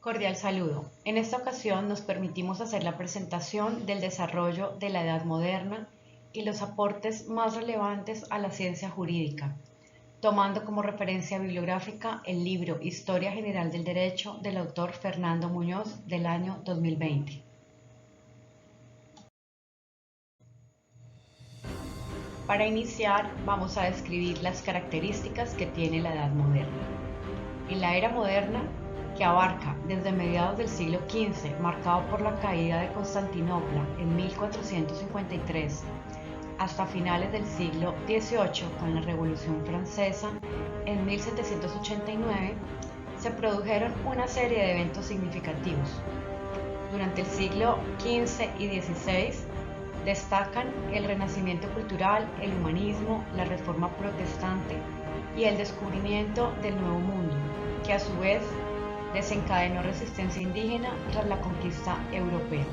Cordial saludo. En esta ocasión nos permitimos hacer la presentación del desarrollo de la Edad Moderna y los aportes más relevantes a la ciencia jurídica, tomando como referencia bibliográfica el libro Historia General del Derecho del autor Fernando Muñoz del año 2020. Para iniciar, vamos a describir las características que tiene la Edad Moderna. En la era moderna, que abarca desde mediados del siglo XV, marcado por la caída de Constantinopla en 1453, hasta finales del siglo XVIII, con la Revolución Francesa en 1789, se produjeron una serie de eventos significativos. Durante el siglo XV y XVI destacan el renacimiento cultural, el humanismo, la reforma protestante y el descubrimiento del Nuevo Mundo, que a su vez desencadenó resistencia indígena tras la conquista europea.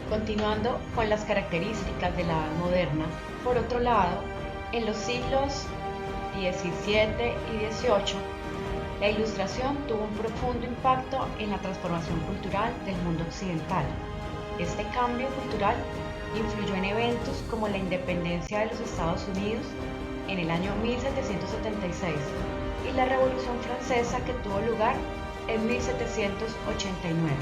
Continuando con las características de la Edad Moderna, por otro lado, en los siglos XVII y XVIII, la Ilustración tuvo un profundo impacto en la transformación cultural del mundo occidental. Este cambio cultural influyó en eventos como la independencia de los Estados Unidos en el año 1776 y la Revolución Francesa, que tuvo lugar en 1789.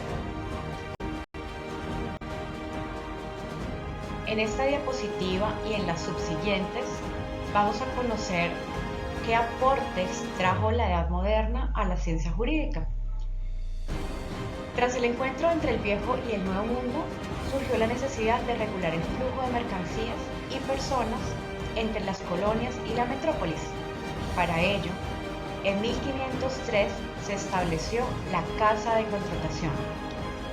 En esta diapositiva y en las subsiguientes vamos a conocer qué aportes trajo la Edad Moderna a la ciencia jurídica. Tras el encuentro entre el Viejo y el Nuevo Mundo, surgió la necesidad de regular el flujo de mercancías y personas entre las colonias y la metrópolis. Para ello, en 1503 se estableció la Casa de Contratación,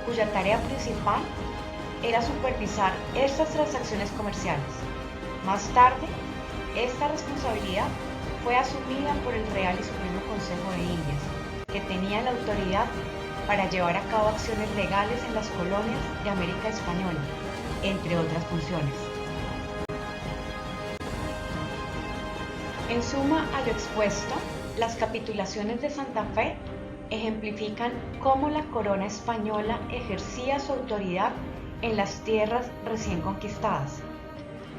cuya tarea principal era supervisar estas transacciones comerciales. Más tarde, esta responsabilidad fue asumida por el Real y Supremo Consejo de Indias, que tenía la autoridad para llevar a cabo acciones legales en las colonias de América Española, entre otras funciones. En suma a lo expuesto, las capitulaciones de Santa Fe ejemplifican cómo la corona española ejercía su autoridad en las tierras recién conquistadas,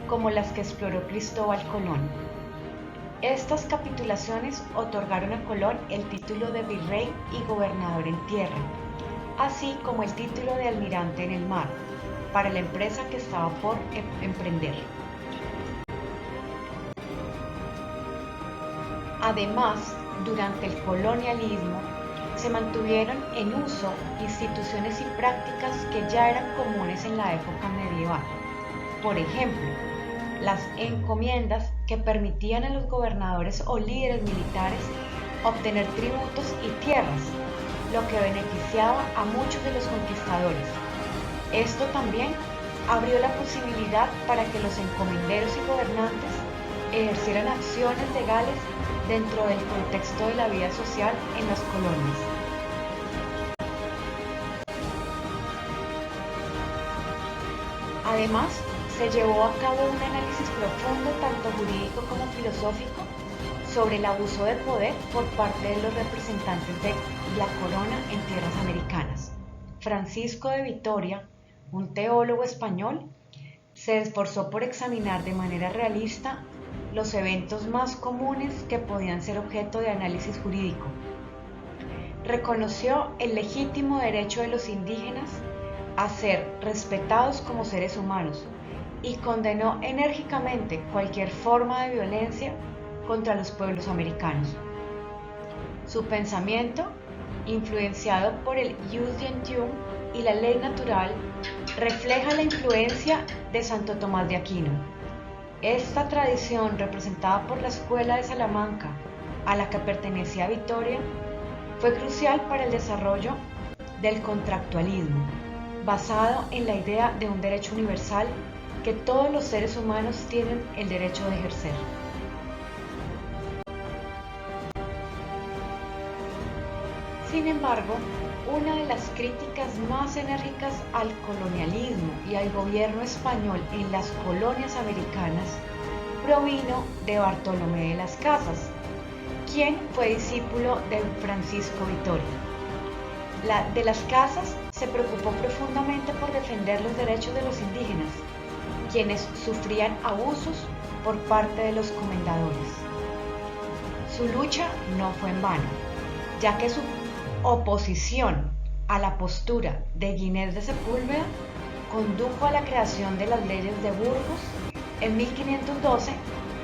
como las que exploró Cristóbal Colón. Estas capitulaciones otorgaron a Colón el título de virrey y gobernador en tierra, así como el título de almirante en el mar, para la empresa que estaba por emprender. Además, durante el colonialismo, se mantuvieron en uso instituciones y prácticas que ya eran comunes en la época medieval. Por ejemplo, las encomiendas, que permitían a los gobernadores o líderes militares obtener tributos y tierras, lo que beneficiaba a muchos de los conquistadores. Esto también abrió la posibilidad para que los encomenderos y gobernantes ejercieran acciones legales dentro del contexto de la vida social en las colonias. Además, se llevó a cabo un análisis profundo, tanto jurídico como filosófico, sobre el abuso de poder por parte de los representantes de la corona en tierras americanas. Francisco de Vitoria, un teólogo español, se esforzó por examinar de manera realista los eventos más comunes que podían ser objeto de análisis jurídico. Reconoció el legítimo derecho de los indígenas a ser respetados como seres humanos y condenó enérgicamente cualquier forma de violencia contra los pueblos americanos. Su pensamiento, influenciado por el jus gentium y la ley natural, refleja la influencia de Santo Tomás de Aquino. Esta tradición, representada por la Escuela de Salamanca, a la que pertenecía Vitoria, fue crucial para el desarrollo del contractualismo, basado en la idea de un derecho universal que todos los seres humanos tienen el derecho de ejercer. Sin embargo, una de las críticas más enérgicas al colonialismo y al gobierno español en las colonias americanas provino de Bartolomé de las Casas, quien fue discípulo de Francisco Vitoria. De las Casas se preocupó profundamente por defender los derechos de los indígenas, quienes sufrían abusos por parte de los comendadores. Su lucha no fue en vano, ya que su oposición a la postura de Ginés de Sepúlveda condujo a la creación de las leyes de Burgos en 1512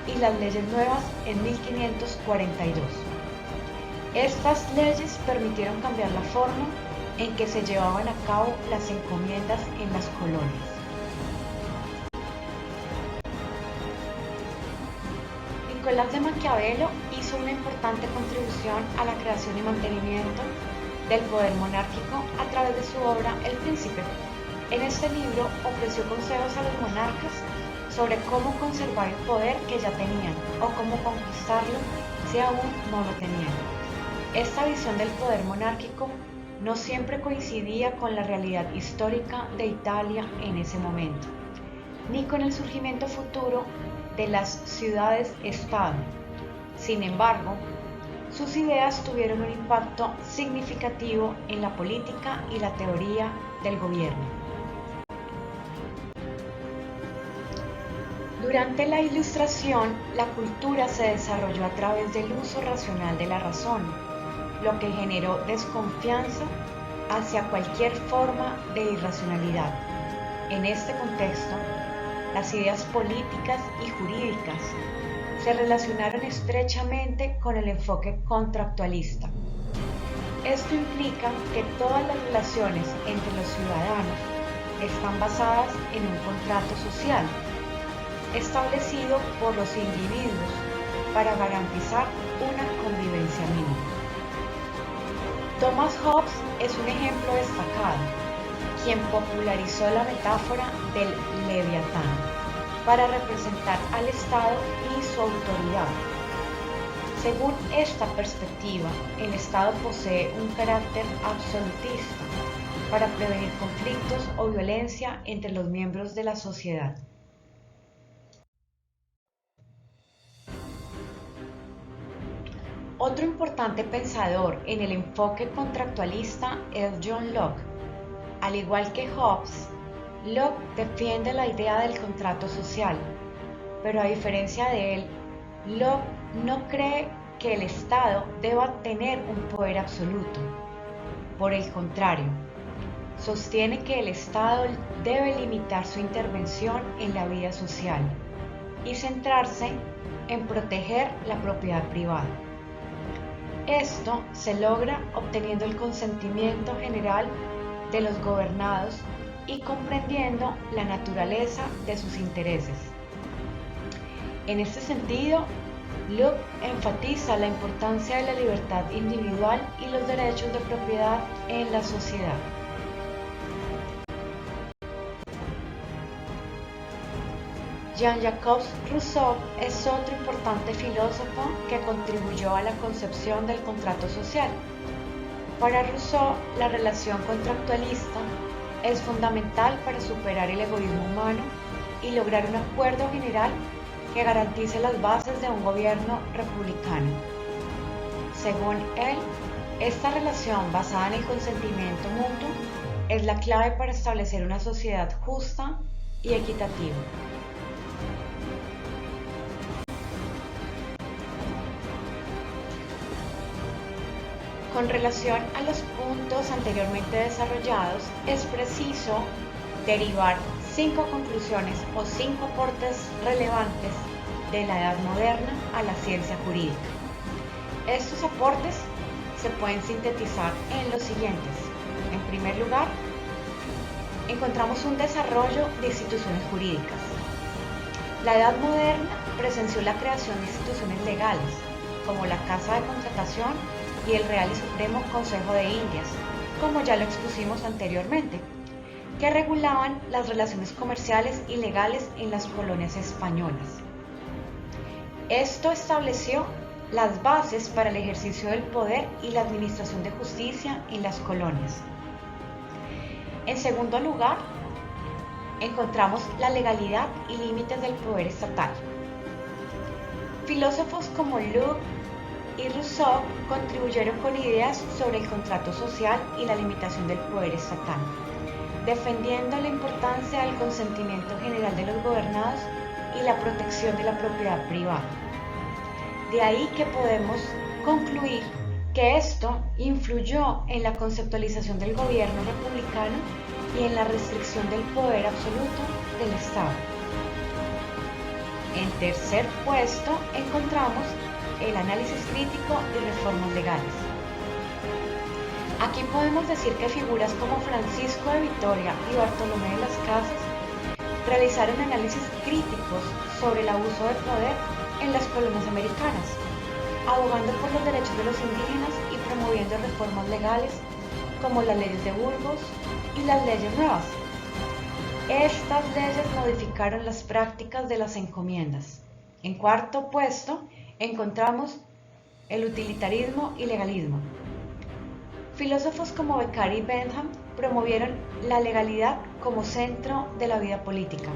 y las leyes nuevas en 1542. Estas leyes permitieron cambiar la forma en que se llevaban a cabo las encomiendas en las colonias. Nicolás de Maquiavelo hizo una importante contribución a la creación y mantenimiento del poder monárquico a través de su obra El Príncipe. En este libro ofreció consejos a los monarcas sobre cómo conservar el poder que ya tenían o cómo conquistarlo si aún no lo tenían. Esta visión del poder monárquico no siempre coincidía con la realidad histórica de Italia en ese momento, ni con el surgimiento futuro de las ciudades-estado. Sin embargo, sus ideas tuvieron un impacto significativo en la política y la teoría del gobierno. Durante la Ilustración, la cultura se desarrolló a través del uso racional de la razón, lo que generó desconfianza hacia cualquier forma de irracionalidad. En este contexto, las ideas políticas y jurídicas se relacionaron estrechamente con el enfoque contractualista. Esto implica que todas las relaciones entre los ciudadanos están basadas en un contrato social establecido por los individuos para garantizar una convivencia mínima. Thomas Hobbes es un ejemplo destacado, quien popularizó la metáfora del Leviatán para representar al Estado y su autoridad. Según esta perspectiva, el Estado posee un carácter absolutista para prevenir conflictos o violencia entre los miembros de la sociedad. Otro importante pensador en el enfoque contractualista es John Locke. Al igual que Hobbes, Locke defiende la idea del contrato social, pero a diferencia de él, Locke no cree que el Estado deba tener un poder absoluto. Por el contrario, sostiene que el Estado debe limitar su intervención en la vida social y centrarse en proteger la propiedad privada. Esto se logra obteniendo el consentimiento general de los gobernados y comprendiendo la naturaleza de sus intereses. En este sentido, Locke enfatiza la importancia de la libertad individual y los derechos de propiedad en la sociedad. Jean-Jacques Rousseau es otro importante filósofo que contribuyó a la concepción del contrato social. Para Rousseau, la relación contractualista es fundamental para superar el egoísmo humano y lograr un acuerdo general que garantice las bases de un gobierno republicano. Según él, esta relación basada en el consentimiento mutuo es la clave para establecer una sociedad justa y equitativa. Con relación a los puntos anteriormente desarrollados, es preciso derivar 5 conclusiones o 5 aportes relevantes de la Edad Moderna a la ciencia jurídica. Estos aportes se pueden sintetizar en los siguientes. En primer lugar, encontramos un desarrollo de instituciones jurídicas. La Edad Moderna presenció la creación de instituciones legales, como la Casa de Contratación y el Real y Supremo Consejo de Indias, como ya lo expusimos anteriormente, que regulaban las relaciones comerciales y legales en las colonias españolas. Esto estableció las bases para el ejercicio del poder y la administración de justicia en las colonias. En segundo lugar, encontramos la legalidad y límites del poder estatal. Filósofos como Locke, y Rousseau contribuyeron con ideas sobre el contrato social y la limitación del poder estatal, defendiendo la importancia del consentimiento general de los gobernados y la protección de la propiedad privada. De ahí que podemos concluir que esto influyó en la conceptualización del gobierno republicano y en la restricción del poder absoluto del Estado. En tercer puesto encontramos el análisis crítico y reformas legales. Aquí podemos decir que figuras como Francisco de Vitoria y Bartolomé de las Casas realizaron análisis críticos sobre el abuso de poder en las colonias americanas, abogando por los derechos de los indígenas y promoviendo reformas legales como las leyes de Burgos y las leyes nuevas. Estas leyes modificaron las prácticas de las encomiendas. En cuarto puesto encontramos el utilitarismo y legalismo. Filósofos como Beccari y Bentham promovieron la legalidad como centro de la vida política,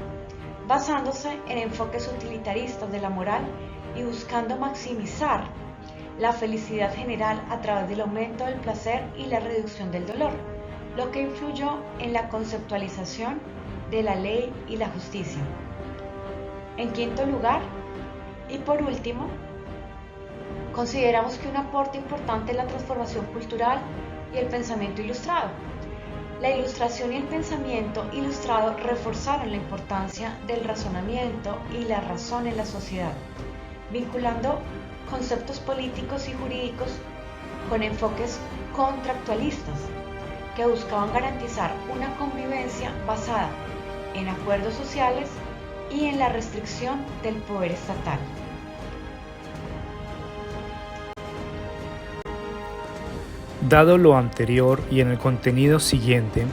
basándose en enfoques utilitaristas de la moral y buscando maximizar la felicidad general a través del aumento del placer y la reducción del dolor, lo que influyó en la conceptualización de la ley y la justicia. En quinto lugar, y por último, consideramos que un aporte importante es la transformación cultural y el pensamiento ilustrado. La ilustración y el pensamiento ilustrado reforzaron la importancia del razonamiento y la razón en la sociedad, vinculando conceptos políticos y jurídicos con enfoques contractualistas que buscaban garantizar una convivencia basada en acuerdos sociales y en la restricción del poder estatal. Dado lo anterior y en el contenido siguiente,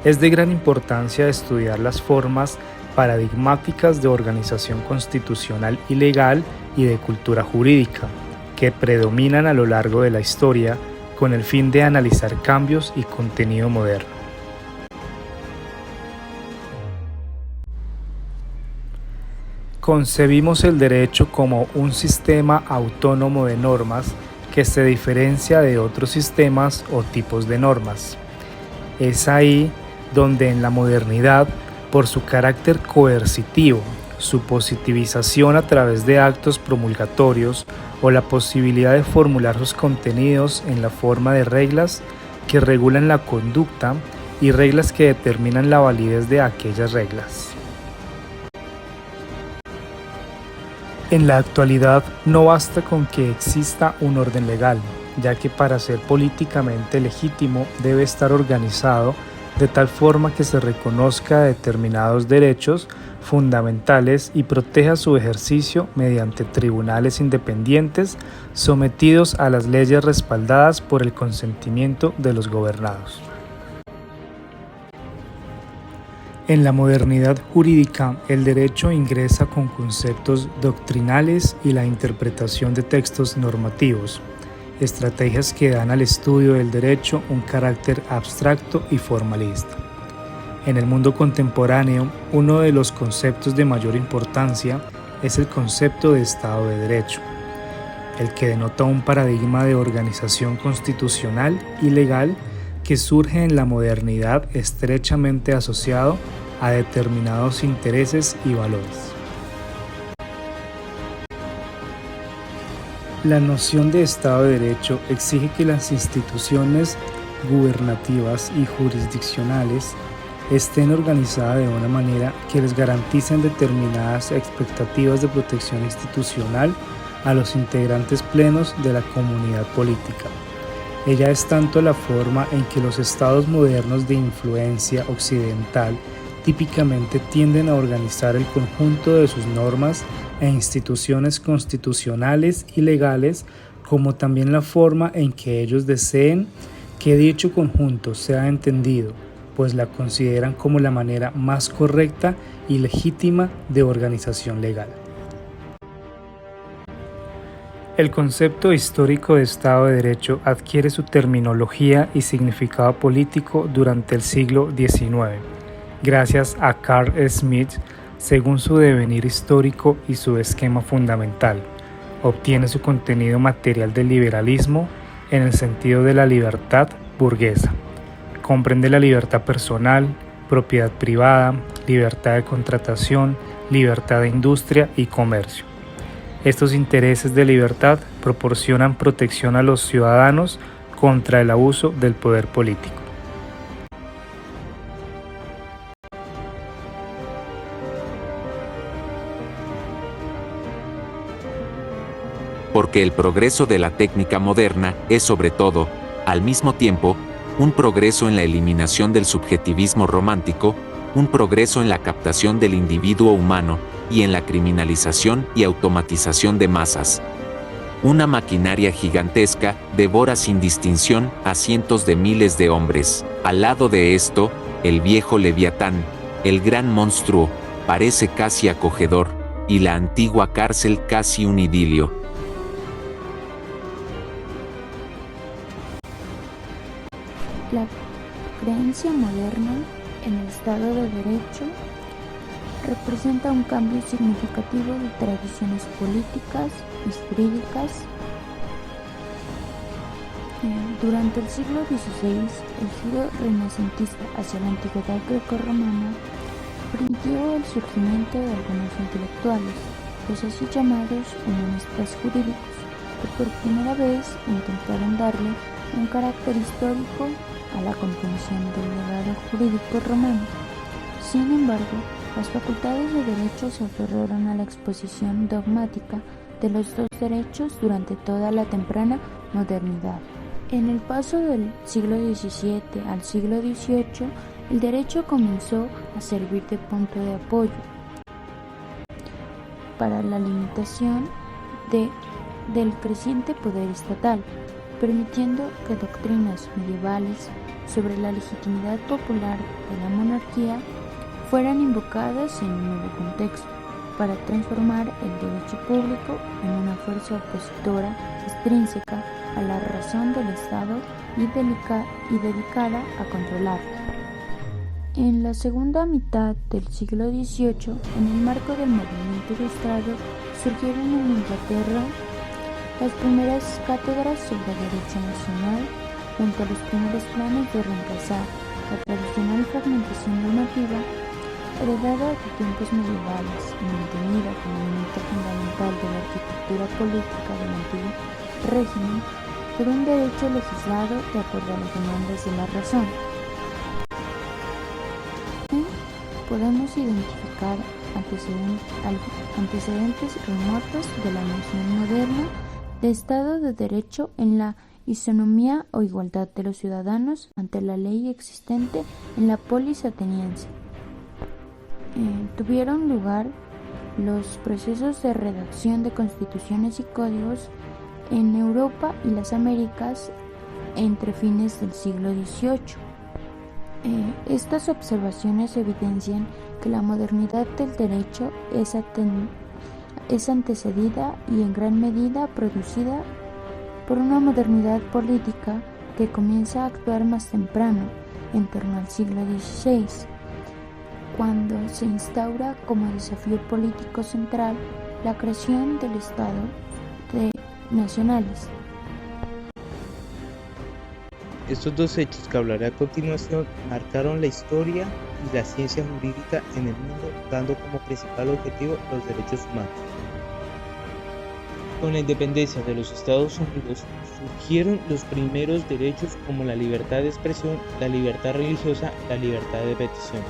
es de gran importancia estudiar las formas paradigmáticas de organización constitucional y legal y de cultura jurídica, que predominan a lo largo de la historia con el fin de analizar cambios y contenido moderno. Concebimos el derecho como un sistema autónomo de normas que se diferencia de otros sistemas o tipos de normas. Es ahí donde en la modernidad, por su carácter coercitivo, su positivización a través de actos promulgatorios o la posibilidad de formular sus contenidos en la forma de reglas que regulan la conducta y reglas que determinan la validez de aquellas reglas. En la actualidad no basta con que exista un orden legal, ya que para ser políticamente legítimo debe estar organizado de tal forma que se reconozca determinados derechos fundamentales y proteja su ejercicio mediante tribunales independientes sometidos a las leyes respaldadas por el consentimiento de los gobernados. En la modernidad jurídica, el derecho ingresa con conceptos doctrinales y la interpretación de textos normativos, estrategias que dan al estudio del derecho un carácter abstracto y formalista. En el mundo contemporáneo, uno de los conceptos de mayor importancia es el concepto de Estado de Derecho, el que denota un paradigma de organización constitucional y legal que surge en la modernidad estrechamente asociado a determinados intereses y valores. La noción de Estado de Derecho exige que las instituciones gubernativas y jurisdiccionales estén organizadas de una manera que les garanticen determinadas expectativas de protección institucional a los integrantes plenos de la comunidad política. Ella es tanto la forma en que los estados modernos de influencia occidental típicamente tienden a organizar el conjunto de sus normas e instituciones constitucionales y legales, como también la forma en que ellos deseen que dicho conjunto sea entendido, pues la consideran como la manera más correcta y legítima de organización legal. El concepto histórico de Estado de Derecho adquiere su terminología y significado político durante el siglo XIX, gracias a Carl Schmitt, según su devenir histórico y su esquema fundamental, obtiene su contenido material del liberalismo en el sentido de la libertad burguesa. Comprende la libertad personal, propiedad privada, libertad de contratación, libertad de industria y comercio. Estos intereses de libertad proporcionan protección a los ciudadanos contra el abuso del poder político. Porque el progreso de la técnica moderna es sobre todo, al mismo tiempo, un progreso en la eliminación del subjetivismo romántico, un progreso en la captación del individuo humano y en la criminalización y automatización de masas. Una maquinaria gigantesca devora sin distinción a cientos de miles de hombres. Al lado de esto, el viejo Leviatán, el gran monstruo, parece casi acogedor, y la antigua cárcel casi un idilio. La creencia moderna en el Estado de Derecho representa un cambio significativo de tradiciones políticas y jurídicas. Durante el siglo XVI, el giro renacentista hacia la antigüedad grecorromana permitió el surgimiento de algunos intelectuales, los así llamados humanistas jurídicos, que por primera vez intentaron darle un carácter histórico a la comprensión del legado jurídico romano. Sin embargo, las facultades de derecho se aferraron a la exposición dogmática de los dos derechos durante toda la temprana modernidad. En el paso del siglo XVII al siglo XVIII, el derecho comenzó a servir de punto de apoyo para la limitación del creciente poder estatal, permitiendo que doctrinas medievales sobre la legitimidad popular de la monarquía fueran invocadas en un nuevo contexto, para transformar el derecho público en una fuerza opositora extrínseca a la razón del Estado y dedicada a controlarlo. En la segunda mitad del siglo XVIII, en el marco del movimiento ilustrado, surgieron en Inglaterra las primeras cátedras sobre derecho nacional, junto a los primeros planes de reemplazar la tradicional fragmentación normativa heredada de tiempos medievales y mantenida como elemento fundamental de la arquitectura política del antiguo régimen, por un derecho legislado de acuerdo a las demandas de la razón. Podemos identificar antecedentes remotos de la noción moderna de Estado de Derecho en la isonomía o igualdad de los ciudadanos ante la ley existente en la polis ateniense. Tuvieron lugar los procesos de redacción de constituciones y códigos en Europa y las Américas entre fines del siglo XVIII. Estas observaciones evidencian que la modernidad del derecho es antecedida y en gran medida producida por una modernidad política que comienza a actuar más temprano, en torno al siglo XVI, cuando se instaura como desafío político central la creación del Estado nacionales. Estos dos hechos que hablaré a continuación marcaron la historia y la ciencia jurídica en el mundo, dando como principal objetivo los derechos humanos. Con la independencia de los Estados Unidos, surgieron los primeros derechos como la libertad de expresión, la libertad religiosa y la libertad de petición.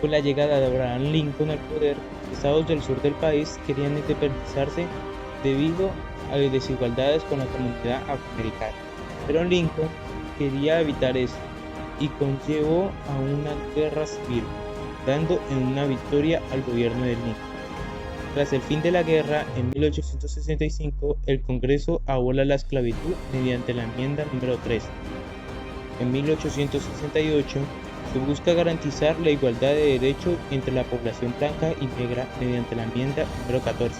Con la llegada de Abraham Lincoln al poder, estados del sur del país querían independizarse debido a desigualdades con la comunidad afroamericana. Pero Lincoln quería evitar eso y conllevó a una guerra civil, dando en una victoria al gobierno de Lincoln. Tras el fin de la guerra, en 1865, el Congreso abola la esclavitud mediante la enmienda número 3. En 1868, se busca garantizar la igualdad de derechos entre la población blanca y negra mediante la enmienda número 14.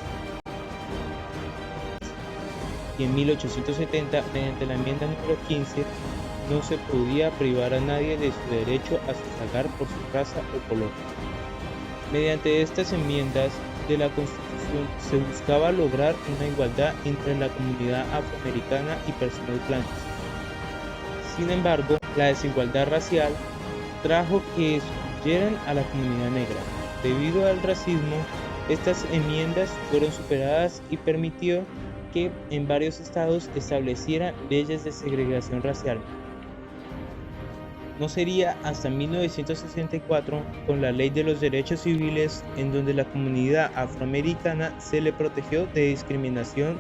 Y en 1870, mediante la enmienda número 15, no se podía privar a nadie de su derecho a sufragar por su raza o color. Mediante estas enmiendas de la Constitución revolución se buscaba lograr una igualdad entre la comunidad afroamericana y personas blancas. Sin embargo, la desigualdad racial trajo que excluyeran a la comunidad negra. Debido al racismo, estas enmiendas fueron superadas y permitió que en varios estados establecieran leyes de segregación racial. No sería hasta 1964, con la Ley de los Derechos Civiles, en donde la comunidad afroamericana se le protegió de discriminación,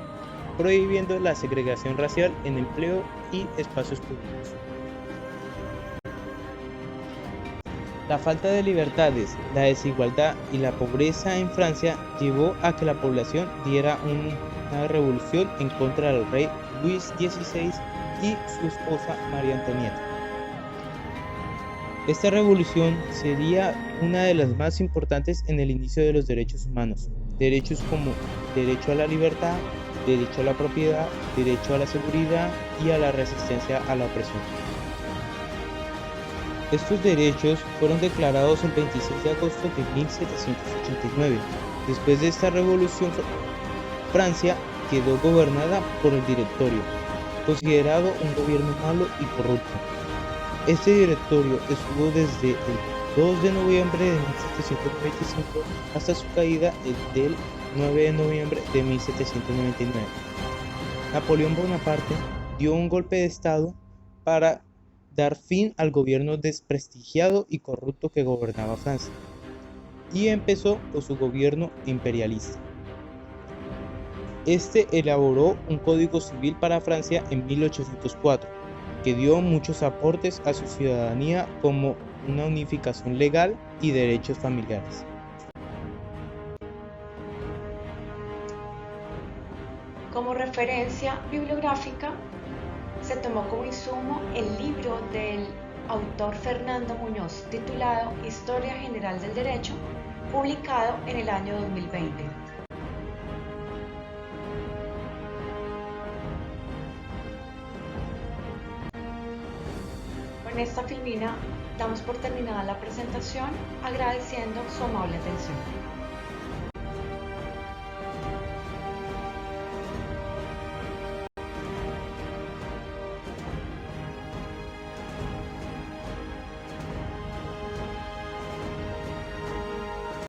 prohibiendo la segregación racial en empleo y espacios públicos. La falta de libertades, la desigualdad y la pobreza en Francia llevó a que la población diera una revolución en contra del rey Luis XVI y su esposa María Antonieta. Esta revolución sería una de las más importantes en el inicio de los derechos humanos, derechos como derecho a la libertad, derecho a la propiedad, derecho a la seguridad y a la resistencia a la opresión. Estos derechos fueron declarados el 26 de agosto de 1789. Después de esta revolución, Francia quedó gobernada por el Directorio, considerado un gobierno malo y corrupto. Este directorio estuvo desde el 2 de noviembre de 1795 hasta su caída del 9 de noviembre de 1799. Napoleón Bonaparte dio un golpe de estado para dar fin al gobierno desprestigiado y corrupto que gobernaba Francia, y empezó con su gobierno imperialista. Este elaboró un código civil para Francia en 1804, que dio muchos aportes a su ciudadanía, como una unificación legal y derechos familiares. Como referencia bibliográfica, se tomó como insumo el libro del autor Fernando Muñoz titulado Historia General del Derecho, publicado en el año 2020. Con esta filmina damos por terminada la presentación, agradeciendo su amable atención.